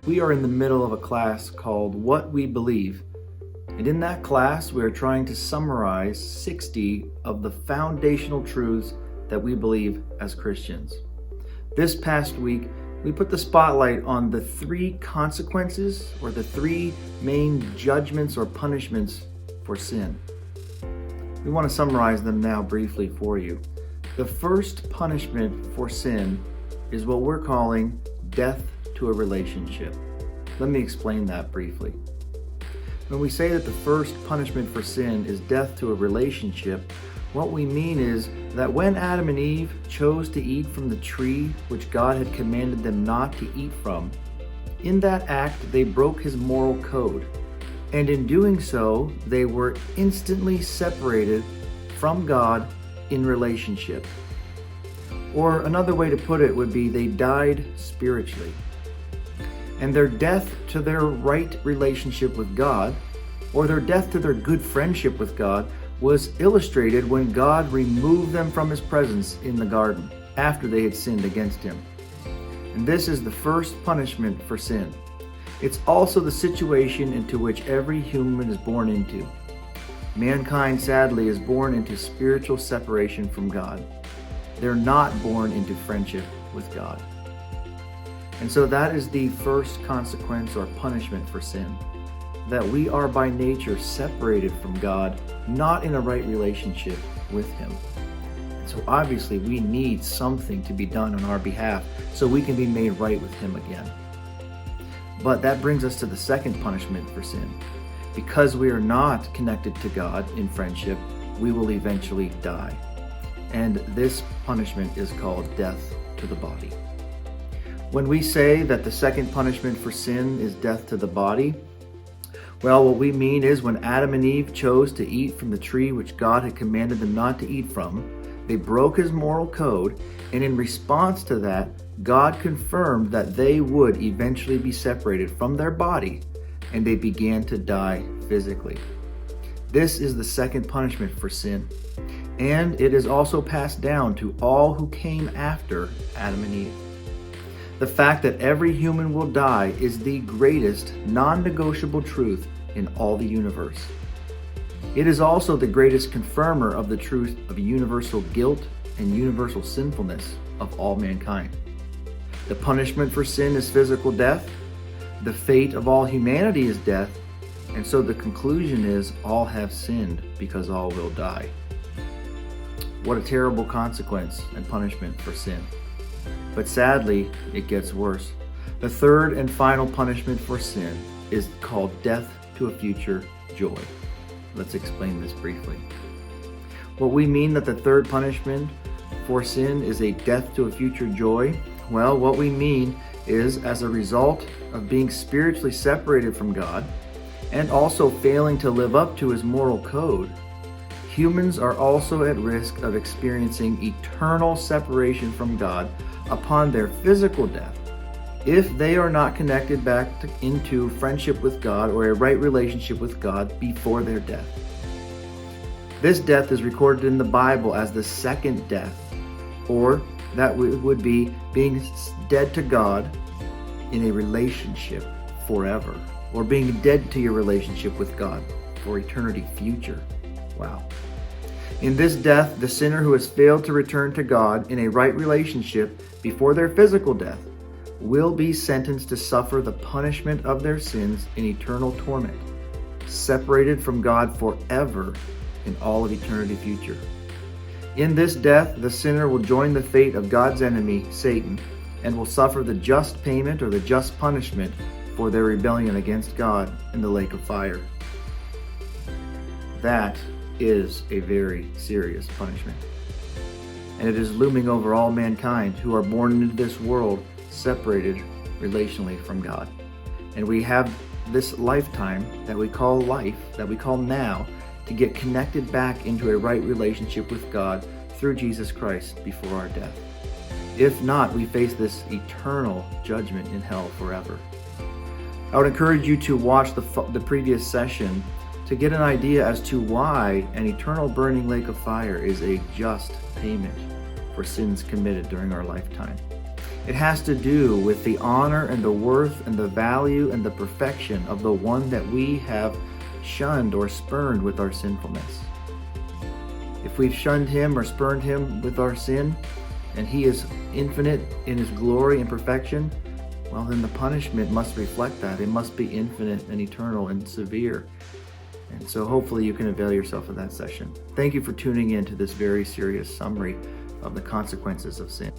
We are in the middle of a class called What We Believe. And in that class, we are trying to summarize 60 of the foundational truths that we believe as Christians. This past week, we put the spotlight on the 3 consequences or the 3 main judgments or punishments for sin. We want to summarize them now briefly for you. The first punishment for sin is what we're calling death to a relationship. Let me explain that briefly. When we say that the first punishment for sin is death to a relationship, what we mean is that when Adam and Eve chose to eat from the tree which God had commanded them not to eat from, in that act they broke his moral code. And in doing so, they were instantly separated from God in relationship. Or another way to put it would be they died spiritually. And their death to their right relationship with God, or their death to their good friendship with God, was illustrated when God removed them from his presence in the garden after they had sinned against him. And this is the first punishment for sin. It's also the situation into which every human is born into. Mankind, sadly, is born into spiritual separation from God. They're not born into friendship with God. And so that is the first consequence or punishment for sin, that we are by nature separated from God, not in a right relationship with him. So obviously we need something to be done on our behalf so we can be made right with him again. But that brings us to the second punishment for sin. Because we are not connected to God in friendship, we will eventually die. And this punishment is called death to the body. When we say that the second punishment for sin is death to the body, well, what we mean is when Adam and Eve chose to eat from the tree which God had commanded them not to eat from, they broke his moral code, and in response to that, God confirmed that they would eventually be separated from their body, and they began to die physically. This is the second punishment for sin, and it is also passed down to all who came after Adam and Eve. The fact that every human will die is the greatest non-negotiable truth in all the universe. It is also the greatest confirmer of the truth of universal guilt and universal sinfulness of all mankind. The punishment for sin is physical death. The fate of all humanity is death. And so the conclusion is all have sinned because all will die. What a terrible consequence and punishment for sin. But sadly, it gets worse. The third and final punishment for sin is called death to a future joy. Let's explain this briefly. What we mean that the third punishment for sin is a death to a future joy, well, what we mean is as a result of being spiritually separated from God and also failing to live up to his moral code, humans are also at risk of experiencing eternal separation from God upon their physical death if they are not connected back into friendship with God or a right relationship with God before their death. This death is recorded in the Bible as the second death, or that would be being dead to God in a relationship forever, or being dead to your relationship with God for eternity future. Wow. In this death, the sinner who has failed to return to God in a right relationship before their physical death will be sentenced to suffer the punishment of their sins in eternal torment, separated from God forever in all of eternity future. In this death, the sinner will join the fate of God's enemy, Satan, and will suffer the just payment or the just punishment for their rebellion against God in the lake of fire. That is a very serious punishment. And it is looming over all mankind who are born into this world separated relationally from God. And we have this lifetime that we call life, that we call now, to get connected back into a right relationship with God through Jesus Christ before our death. If not, we face this eternal judgment in hell forever. I would encourage you to watch the previous session to get an idea as to why an eternal burning lake of fire is a just payment for sins committed during our lifetime. It has to do with the honor and the worth and the value and the perfection of the one that we have shunned or spurned with our sinfulness. If we've shunned him or spurned him with our sin, and he is infinite in his glory and perfection, well, then the punishment must reflect that. It must be infinite and eternal and severe. And so hopefully you can avail yourself of that session. Thank you for tuning in to this very serious summary of the consequences of sin.